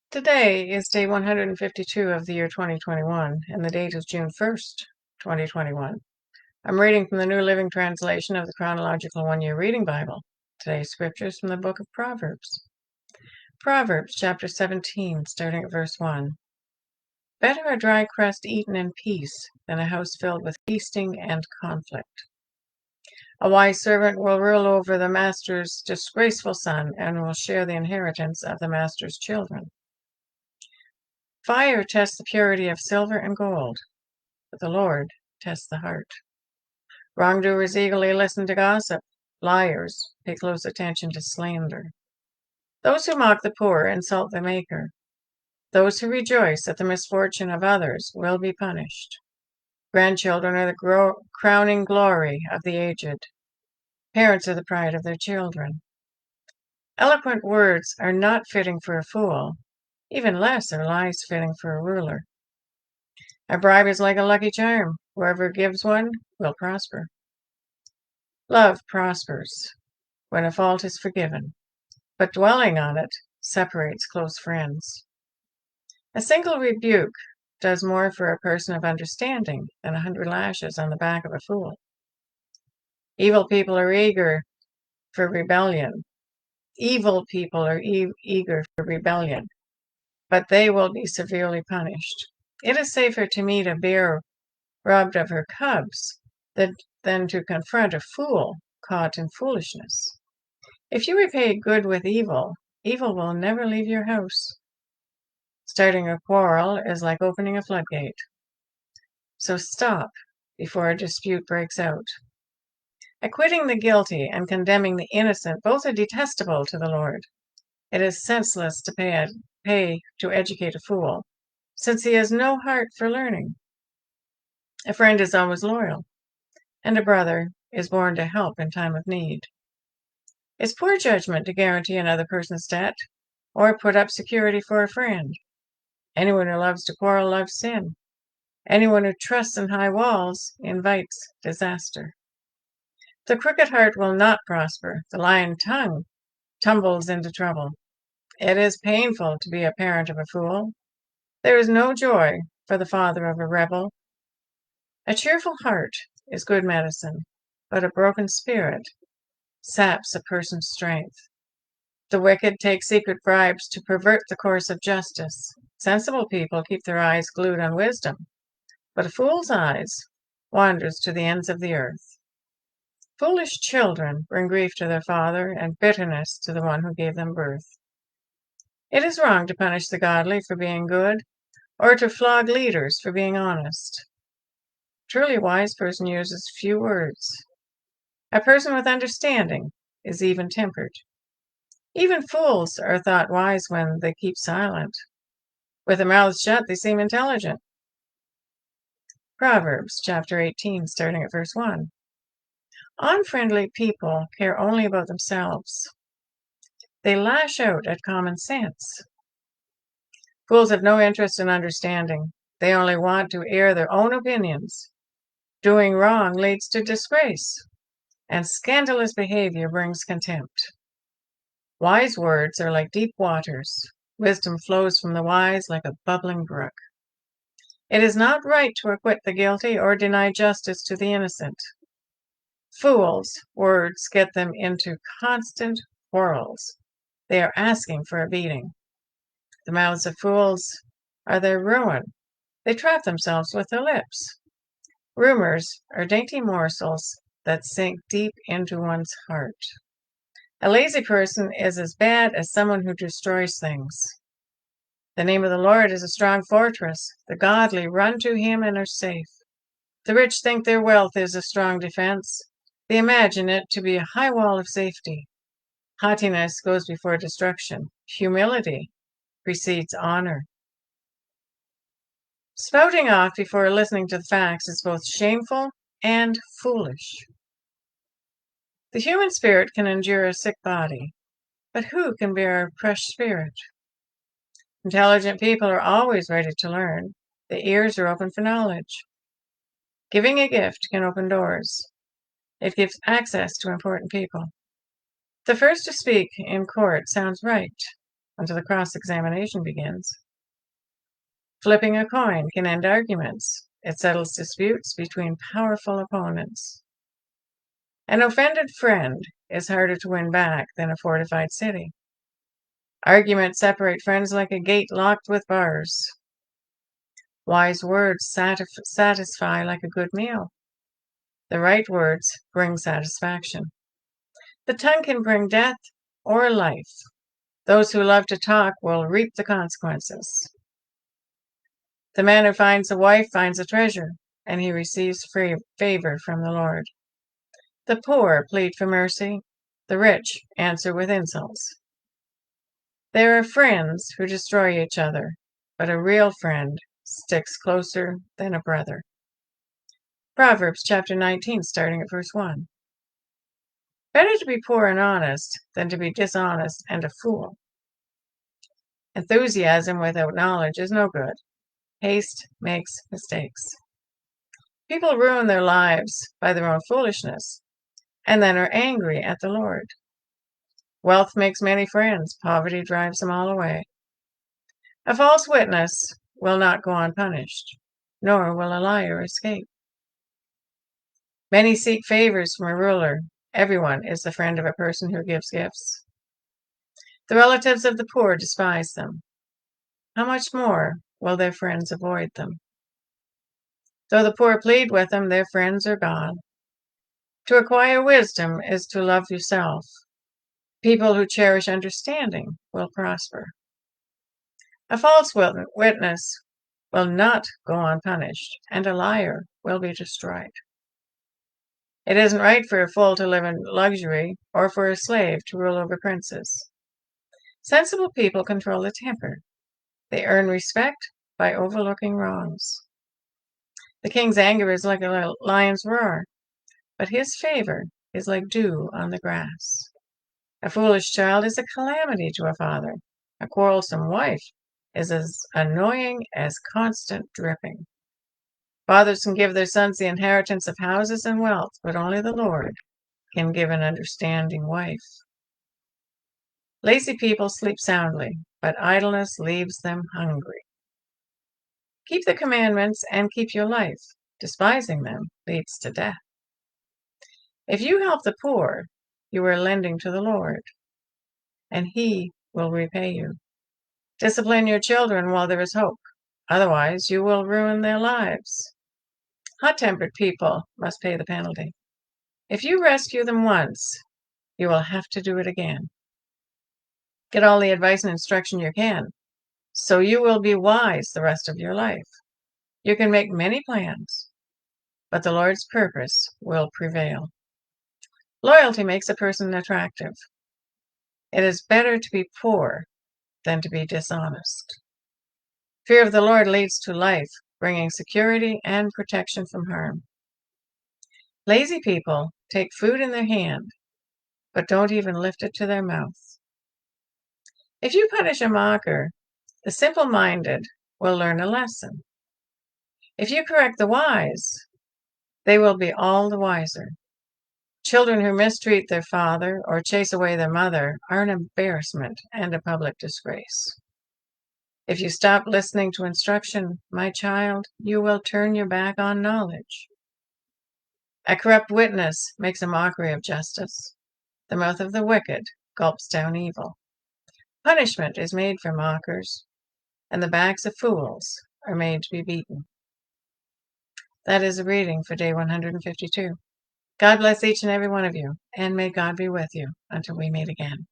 Today is day 152 of the year 2021, and the date is June 1st, 2021. I'm reading from the New Living Translation of the Chronological One-Year Reading Bible. Today's scripture is from the book of Proverbs. Proverbs chapter 17, starting at verse 1. Better a dry crust eaten in peace than a house filled with feasting and conflict. A wise servant will rule over the master's disgraceful son and will share the inheritance of the master's children. Fire tests the purity of silver and gold, but the Lord tests the heart. Wrongdoers eagerly listen to gossip. Liars pay close attention to slander. Those who mock the poor insult the Maker. Those who rejoice at the misfortune of others will be punished. Grandchildren are the crowning glory of the aged. Parents are the pride of their children. Eloquent words are not fitting for a fool. Even less are lies fitting for a ruler. A bribe is like a lucky charm. Whoever gives one will prosper. Love prospers when a fault is forgiven, but dwelling on it separates close friends. A single rebuke does more for a person of understanding than 100 lashes on the back of a fool. Evil people are eager for rebellion. Eager for rebellion, but they will be severely punished. It is safer to meet a bear robbed of her cubs than to confront a fool caught in foolishness. If you repay good with evil, evil will never leave your house. Starting a quarrel is like opening a floodgate. So stop before a dispute breaks out. Acquitting the guilty and condemning the innocent both are detestable to the Lord. It is senseless to pay to educate a fool, since he has no heart for learning. A friend is always loyal, and a brother is born to help in time of need. It's poor judgment to guarantee another person's debt or put up security for a friend. Anyone who loves to quarrel loves sin. Anyone who trusts in high walls invites disaster. The crooked heart will not prosper. The lying tongue tumbles into trouble. It is painful to be a parent of a fool. There is no joy for the father of a rebel. A cheerful heart is good medicine, but a broken spirit saps a person's strength. The wicked take secret bribes to pervert the course of justice. Sensible people keep their eyes glued on wisdom, but a fool's eyes wanders to the ends of the earth. Foolish children bring grief to their father and bitterness to the one who gave them birth. It is wrong to punish the godly for being good, or to flog leaders for being honest. Truly wise person uses few words. A person with understanding is even-tempered. Even fools are thought wise when they keep silent. With their mouths shut, they seem intelligent. Proverbs chapter 18, starting at verse 1. Unfriendly people care only about themselves. They lash out at common sense. Fools have no interest in understanding. They only want to air their own opinions. Doing wrong leads to disgrace, and scandalous behavior brings contempt. Wise words are like deep waters. Wisdom flows from the wise like a bubbling brook. It is not right to acquit the guilty or deny justice to the innocent. Fools' words get them into constant quarrels. They are asking for a beating. The mouths of fools are their ruin. They trap themselves with their lips. Rumors are dainty morsels that sink deep into one's heart. A lazy person is as bad as someone who destroys things. The name of the Lord is a strong fortress. The godly run to him and are safe. The rich think their wealth is a strong defense. They imagine it to be a high wall of safety. Haughtiness goes before destruction. Humility precedes honor. Spouting off before listening to the facts is both shameful and foolish. The human spirit can endure a sick body, but who can bear a crushed spirit? Intelligent people are always ready to learn. The ears are open for knowledge. Giving a gift can open doors. It gives access to important people. The first to speak in court sounds right. until the cross-examination begins. Flipping a coin can end arguments. It settles disputes between powerful opponents. An offended friend is harder to win back than a fortified city. Arguments separate friends like a gate locked with bars. Wise words satisfy like a good meal. The right words bring satisfaction. The tongue can bring death or life. Those who love to talk will reap the consequences. The man who finds a wife finds a treasure, and he receives favor from the Lord. The poor plead for mercy. The rich answer with insults. There are friends who destroy each other, but a real friend sticks closer than a brother. Proverbs chapter 19, starting at verse 1. Better to be poor and honest than to be dishonest and a fool. Enthusiasm without knowledge is no good. Haste makes mistakes. People ruin their lives by their own foolishness and then are angry at the Lord. Wealth makes many friends. Poverty drives them all away. A false witness will not go unpunished, nor will a liar escape. Many seek favors from a ruler. Everyone is the friend of a person who gives gifts. The relatives of the poor despise them. How much more will their friends avoid them? Though the poor plead with them, their friends are gone. To acquire wisdom is to love yourself. People who cherish understanding will prosper. A false witness will not go unpunished, and a liar will be destroyed. It isn't right for a fool to live in luxury or for a slave to rule over princes. Sensible people control the temper. They earn respect by overlooking wrongs. The king's anger is like a lion's roar, but his favor is like dew on the grass. A foolish child is a calamity to a father. A quarrelsome wife is as annoying as constant dripping. Fathers can give their sons the inheritance of houses and wealth, but only the Lord can give an understanding wife. Lazy people sleep soundly, but idleness leaves them hungry. Keep the commandments and keep your life. Despising them leads to death. If you help the poor, you are lending to the Lord, and He will repay you. Discipline your children while there is hope. Otherwise, you will ruin their lives. Hot-tempered people must pay the penalty. If you rescue them once, you will have to do it again. Get all the advice and instruction you can, so you will be wise the rest of your life. You can make many plans, but the Lord's purpose will prevail. Loyalty makes a person attractive. It is better to be poor than to be dishonest. Fear of the Lord leads to life, bringing security and protection from harm. Lazy people take food in their hand, but don't even lift it to their mouth. If you punish a mocker, the simple-minded will learn a lesson. If you correct the wise, they will be all the wiser. Children who mistreat their father or chase away their mother are an embarrassment and a public disgrace. If you stop listening to instruction, my child, you will turn your back on knowledge. A corrupt witness makes a mockery of justice. The mouth of the wicked gulps down evil. Punishment is made for mockers, and the backs of fools are made to be beaten. That is a reading for day 152. God bless each and every one of you, and may God be with you until we meet again.